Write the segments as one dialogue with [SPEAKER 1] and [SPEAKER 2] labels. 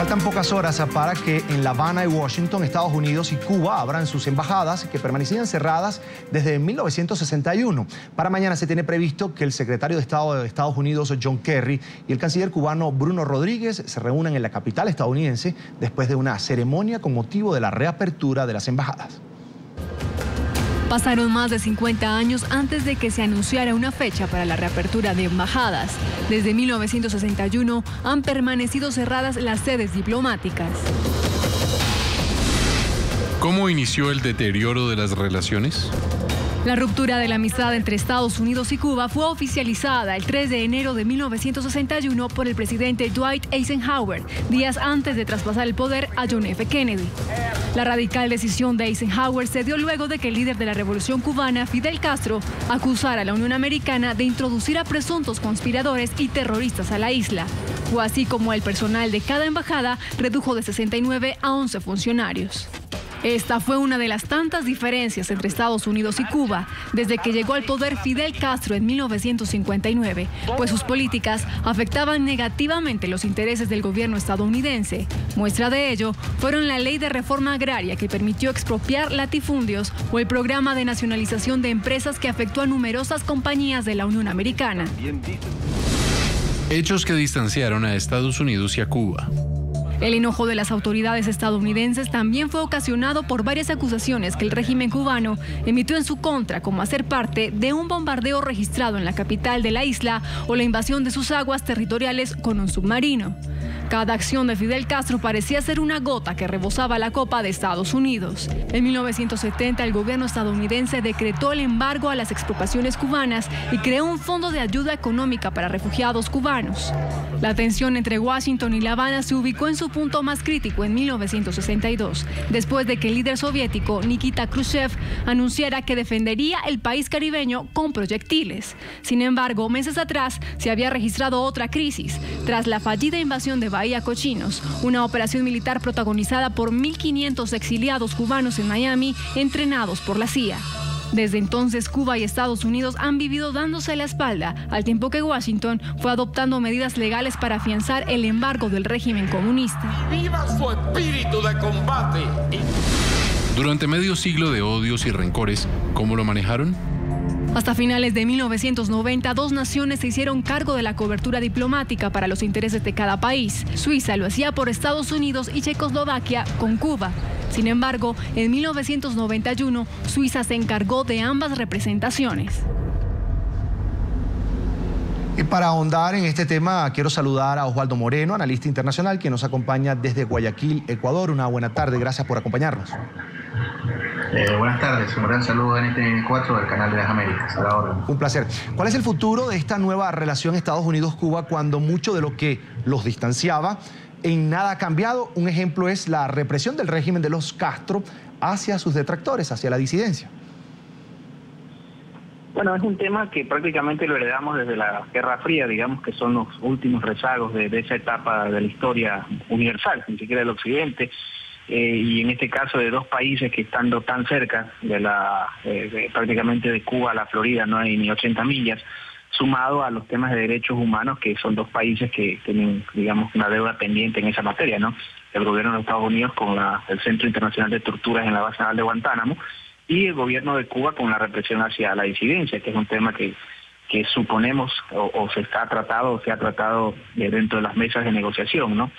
[SPEAKER 1] Faltan pocas horas para que en La Habana y Washington, Estados Unidos y Cuba abran sus embajadas que permanecían cerradas desde 1961. Para mañana se tiene previsto que el secretario de Estado de Estados Unidos, John Kerry, y el canciller cubano Bruno Rodríguez se reúnan en la capital estadounidense después de una ceremonia con motivo de la reapertura de las embajadas.
[SPEAKER 2] Pasaron más de 50 años antes de que se anunciara una fecha para la reapertura de embajadas. Desde 1961 han permanecido cerradas las sedes diplomáticas.
[SPEAKER 3] ¿Cómo inició el deterioro de las relaciones?
[SPEAKER 2] La ruptura de la amistad entre Estados Unidos y Cuba fue oficializada el 3 de enero de 1961 por el presidente Dwight Eisenhower, días antes de traspasar el poder a John F. Kennedy. La radical decisión de Eisenhower se dio luego de que el líder de la Revolución Cubana, Fidel Castro, acusara a la Unión Americana de introducir a presuntos conspiradores y terroristas a la isla. Fue así como el personal de cada embajada redujo de 69 a 11 funcionarios. Esta fue una de las tantas diferencias entre Estados Unidos y Cuba desde que llegó al poder Fidel Castro en 1959, pues sus políticas afectaban negativamente los intereses del gobierno estadounidense. Muestra de ello fueron la ley de reforma agraria que permitió expropiar latifundios o el programa de nacionalización de empresas que afectó a numerosas compañías de la Unión Americana.
[SPEAKER 3] Hechos que distanciaron a Estados Unidos y a Cuba.
[SPEAKER 2] El enojo de las autoridades estadounidenses también fue ocasionado por varias acusaciones que el régimen cubano emitió en su contra, como hacer parte de un bombardeo registrado en la capital de la isla o la invasión de sus aguas territoriales con un submarino. Cada acción de Fidel Castro parecía ser una gota que rebosaba la copa de Estados Unidos. En 1970, el gobierno estadounidense decretó el embargo a las expropiaciones cubanas y creó un fondo de ayuda económica para refugiados cubanos. La tensión entre Washington y La Habana se ubicó en su punto más crítico en 1962, después de que el líder soviético Nikita Khrushchev anunciara que defendería el país caribeño con proyectiles. Sin embargo, meses atrás se había registrado otra crisis, tras la fallida invasión de Bahía Cochinos, una operación militar protagonizada por 1.500 exiliados cubanos en Miami, entrenados por la CIA. Desde entonces, Cuba y Estados Unidos han vivido dándose la espalda, al tiempo que Washington fue adoptando medidas legales para afianzar el embargo del régimen comunista.
[SPEAKER 4] ¡Viva su espíritu de combate!
[SPEAKER 3] Durante medio siglo de odios y rencores, ¿cómo lo manejaron?
[SPEAKER 2] Hasta finales de 1990, dos naciones se hicieron cargo de la cobertura diplomática para los intereses de cada país. Suiza lo hacía por Estados Unidos y Checoslovaquia con Cuba. Sin embargo, en 1991, Suiza se encargó de ambas representaciones.
[SPEAKER 1] Y para ahondar en este tema, quiero saludar a Osvaldo Moreno, analista internacional, que nos acompaña desde Guayaquil, Ecuador. Una buena tarde, gracias por acompañarnos.
[SPEAKER 5] Buenas tardes, un gran saludo en este 4 del Canal de las Américas, a la orden.
[SPEAKER 1] Un placer. ¿Cuál es el futuro de esta nueva relación Estados Unidos-Cuba cuando mucho de lo que los distanciaba en nada ha cambiado? Un ejemplo es la represión del régimen de los Castro hacia sus detractores, hacia la disidencia.
[SPEAKER 6] Bueno, es un tema que prácticamente lo heredamos desde la Guerra Fría, digamos que son los últimos rezagos de esa etapa de la historia universal, ni siquiera del Occidente. Y en este caso de dos países que estando tan cerca prácticamente de Cuba a la Florida no hay ni 80 millas, sumado a los temas de derechos humanos, que son dos países que tienen, digamos, una deuda pendiente en esa materia, ¿no? El gobierno de los Estados Unidos con el Centro Internacional de Torturas en la base naval de Guantánamo y el gobierno de Cuba con la represión hacia la disidencia, que es un tema que suponemos o se ha tratado dentro de las mesas de negociación, ¿no?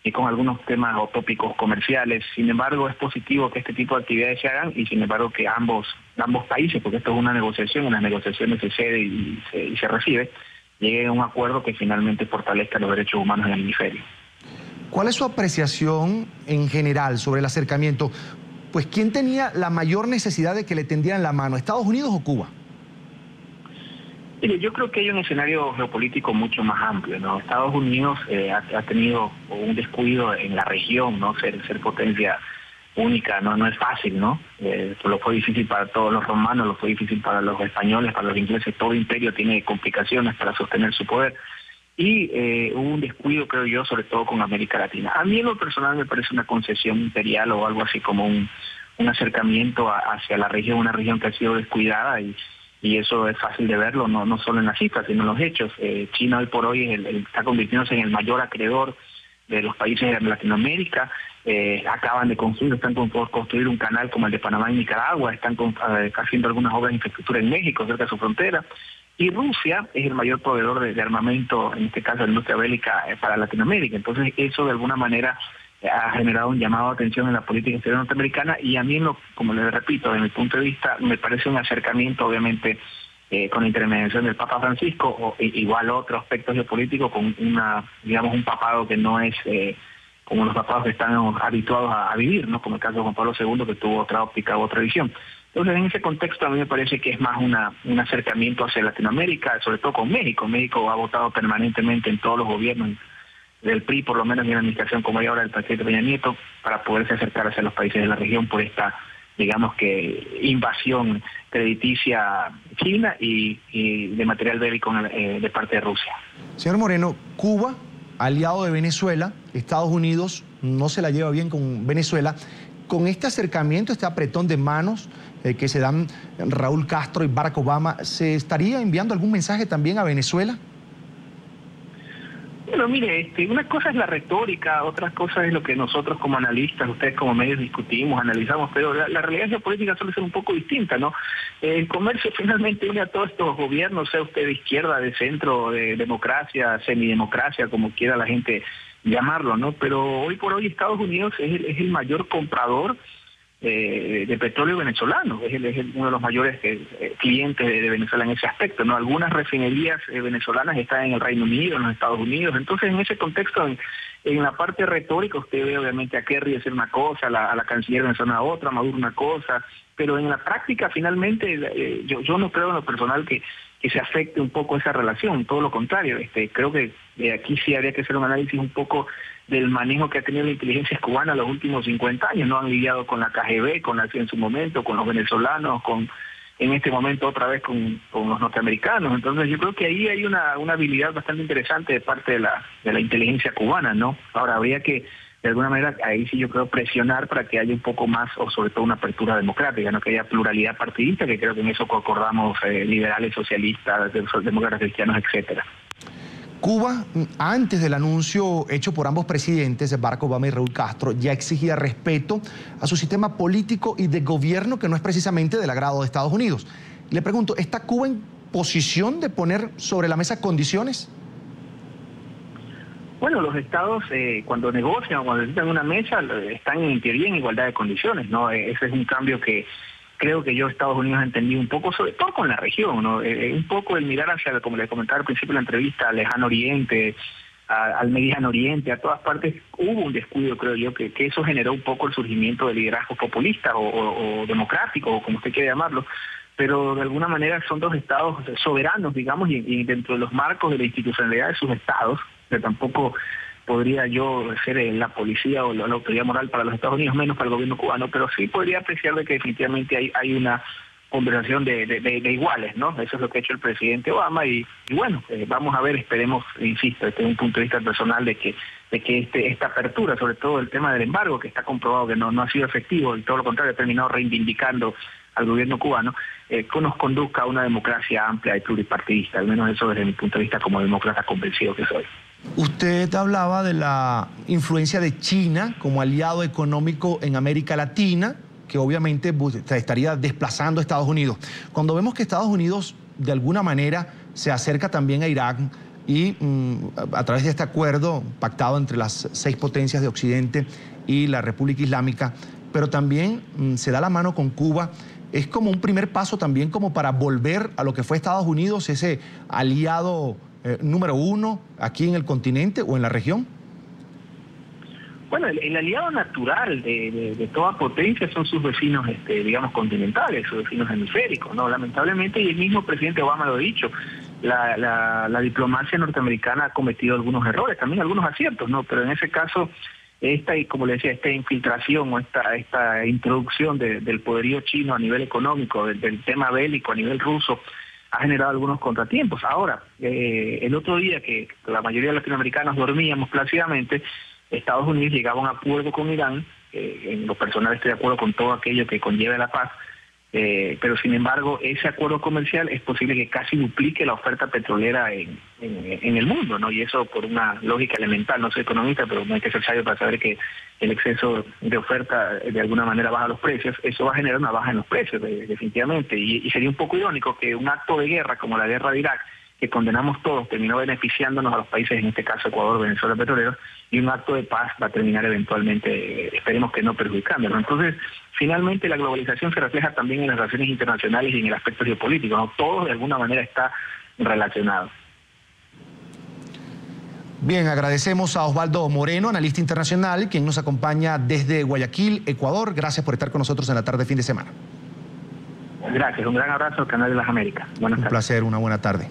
[SPEAKER 6] Y con algunos temas o tópicos comerciales. Sin embargo, es positivo que este tipo de actividades se hagan y sin embargo que ambos países, porque esto es una negociación, en las negociaciones se cede y se recibe, lleguen a un acuerdo que finalmente fortalezca los derechos humanos en el hemisferio.
[SPEAKER 1] ¿Cuál es su apreciación en general sobre el acercamiento? Pues, ¿quién tenía la mayor necesidad de que le tendieran la mano, Estados Unidos o Cuba?
[SPEAKER 6] Mire, yo creo que hay un escenario geopolítico mucho más amplio, ¿no? Estados Unidos ha tenido un descuido en la región, ¿no? Ser potencia única no es fácil, ¿no? Lo fue difícil para todos los romanos, lo fue difícil para los españoles, para los ingleses. Todo imperio tiene complicaciones para sostener su poder. Y hubo un descuido, creo yo, sobre todo con América Latina. A mí en lo personal me parece una concesión imperial o algo así como un acercamiento hacia la región, una región que ha sido descuidada y eso es fácil de verlo, no solo en las cifras, sino en los hechos. China hoy por hoy está convirtiéndose en el mayor acreedor de los países de Latinoamérica. Acaban de construir, están por construir un canal como el de Panamá en Nicaragua, están haciendo algunas obras de infraestructura en México, cerca de su frontera. Y Rusia es el mayor proveedor de armamento, en este caso de la industria bélica, para Latinoamérica. Entonces eso de alguna manera ha generado un llamado de atención en la política exterior norteamericana, y a mí, como les repito, desde mi punto de vista, me parece un acercamiento, obviamente, con la intervención del Papa Francisco, o igual otro aspecto geopolítico, con un papado que no es como los papados que están habituados a vivir, ¿no? Como el caso de Juan Pablo II, que tuvo otra óptica u otra visión. Entonces, en ese contexto, a mí me parece que es más un acercamiento hacia Latinoamérica, sobre todo con México. México ha votado permanentemente en todos los gobiernos del PRI, por lo menos en la administración como hay ahora del presidente Peña Nieto, para poderse acercar hacia los países de la región por esta, digamos que, invasión crediticia china y de material bélico de parte de Rusia.
[SPEAKER 1] Señor Moreno, Cuba, aliado de Venezuela, Estados Unidos no se la lleva bien con Venezuela. Con este acercamiento, este apretón de manos que se dan Raúl Castro y Barack Obama, ¿se estaría enviando algún mensaje también a Venezuela?
[SPEAKER 6] Bueno, mire, una cosa es la retórica, otra cosa es lo que nosotros como analistas, ustedes como medios discutimos, analizamos, pero la realidad geopolítica suele ser un poco distinta, ¿no? El comercio finalmente une a todos estos gobiernos, sea usted de izquierda, de centro, de democracia, semidemocracia, como quiera la gente llamarlo, ¿no? Pero hoy por hoy Estados Unidos es el mayor comprador de petróleo venezolano, es uno de los mayores clientes de Venezuela en ese aspecto, ¿no? Algunas refinerías venezolanas están en el Reino Unido, en los Estados Unidos. Entonces, en ese contexto, en la parte retórica, usted ve obviamente a Kerry decir una cosa, a la canciller venezolana otra, a Maduro una cosa, pero en la práctica, finalmente, yo no creo en lo personal que se afecte un poco esa relación, todo lo contrario. Creo que aquí sí habría que hacer un análisis un poco del manejo que ha tenido la inteligencia cubana los últimos 50 años. No han lidiado con la KGB, en su momento, con los venezolanos, en este momento otra vez con los norteamericanos. Entonces yo creo que ahí hay una habilidad bastante interesante de parte de la inteligencia cubana, ¿no? Ahora habría que, de alguna manera, ahí sí yo creo presionar para que haya un poco más, o sobre todo una apertura democrática, ¿no? Que haya pluralidad partidista, que creo que en eso concordamos liberales, socialistas, demócratas, cristianos, etcétera.
[SPEAKER 1] Cuba, antes del anuncio hecho por ambos presidentes, Barack Obama y Raúl Castro, ya exigía respeto a su sistema político y de gobierno, que no es precisamente del agrado de Estados Unidos. Le pregunto, ¿está Cuba en posición de poner sobre la mesa condiciones?
[SPEAKER 6] Bueno, los estados cuando negocian o cuando necesitan una mesa están en teoría en igualdad de condiciones, ¿no? Ese es un cambio que creo que Estados Unidos ha entendido un poco, sobre todo con la región, ¿no? Un poco el mirar hacia, como le comentaba al principio de la entrevista, al Lejano Oriente, al Mediano Oriente, a todas partes. Hubo un descuido, creo yo, que eso generó un poco el surgimiento de liderazgos populistas o democráticos, o como usted quiera llamarlo, pero de alguna manera son dos estados soberanos, digamos, y dentro de los marcos de la institucionalidad de sus estados, que tampoco podría yo ser la policía o la autoridad moral para los Estados Unidos, menos para el gobierno cubano, pero sí podría apreciar de que definitivamente hay una conversación de iguales, ¿no? Eso es lo que ha hecho el presidente Obama y bueno, vamos a ver, esperemos, insisto, desde un punto de vista personal de que esta apertura, sobre todo el tema del embargo, que está comprobado que no ha sido efectivo y todo lo contrario, ha terminado reivindicando al gobierno cubano, que nos conduzca a una democracia amplia y pluripartidista, al menos eso desde mi punto de vista como demócrata convencido que soy.
[SPEAKER 1] Usted hablaba de la influencia de China como aliado económico en América Latina, que obviamente estaría desplazando a Estados Unidos. Cuando vemos que Estados Unidos de alguna manera se acerca también a Irak y a través de este acuerdo pactado entre las 6 potencias de Occidente y la República Islámica, pero también se da la mano con Cuba, es como un primer paso también como para volver a lo que fue Estados Unidos, ese aliado número 1 aquí en el continente o en la región.
[SPEAKER 6] Bueno, el aliado natural de toda potencia son sus vecinos, digamos, continentales, sus vecinos hemisféricos, ¿no? Lamentablemente, y el mismo presidente Obama lo ha dicho, la diplomacia norteamericana ha cometido algunos errores, también algunos aciertos, ¿no? Pero en ese caso, y como le decía, esta infiltración o esta introducción del poderío chino a nivel económico, del tema bélico a nivel ruso, ha generado algunos contratiempos. Ahora, el otro día que la mayoría de los latinoamericanos dormíamos plácidamente, Estados Unidos llegaba a un acuerdo con Irán, en lo personal estoy de acuerdo con todo aquello que conlleve la paz, pero sin embargo ese acuerdo comercial es posible que casi duplique la oferta petrolera en el mundo, ¿no? Y eso por una lógica elemental. No soy economista, pero no hay que ser sabio para saber que el exceso de oferta de alguna manera baja los precios. Eso va a generar una baja en los precios, definitivamente, y sería un poco irónico que un acto de guerra como la guerra de Irak, que condenamos todos, terminó beneficiándonos a los países, en este caso Ecuador, Venezuela, petroleros, y un acto de paz va a terminar eventualmente, esperemos que no, perjudicándonos. Entonces, finalmente la globalización se refleja también en las relaciones internacionales y en el aspecto geopolítico, ¿no? Todo de alguna manera está relacionado.
[SPEAKER 1] Bien, agradecemos a Osvaldo Moreno, analista internacional, quien nos acompaña desde Guayaquil, Ecuador. Gracias por estar con nosotros en la tarde de fin de semana.
[SPEAKER 6] Gracias, un gran abrazo al Canal de las Américas. Buenas tardes.
[SPEAKER 1] Un placer, una buena tarde.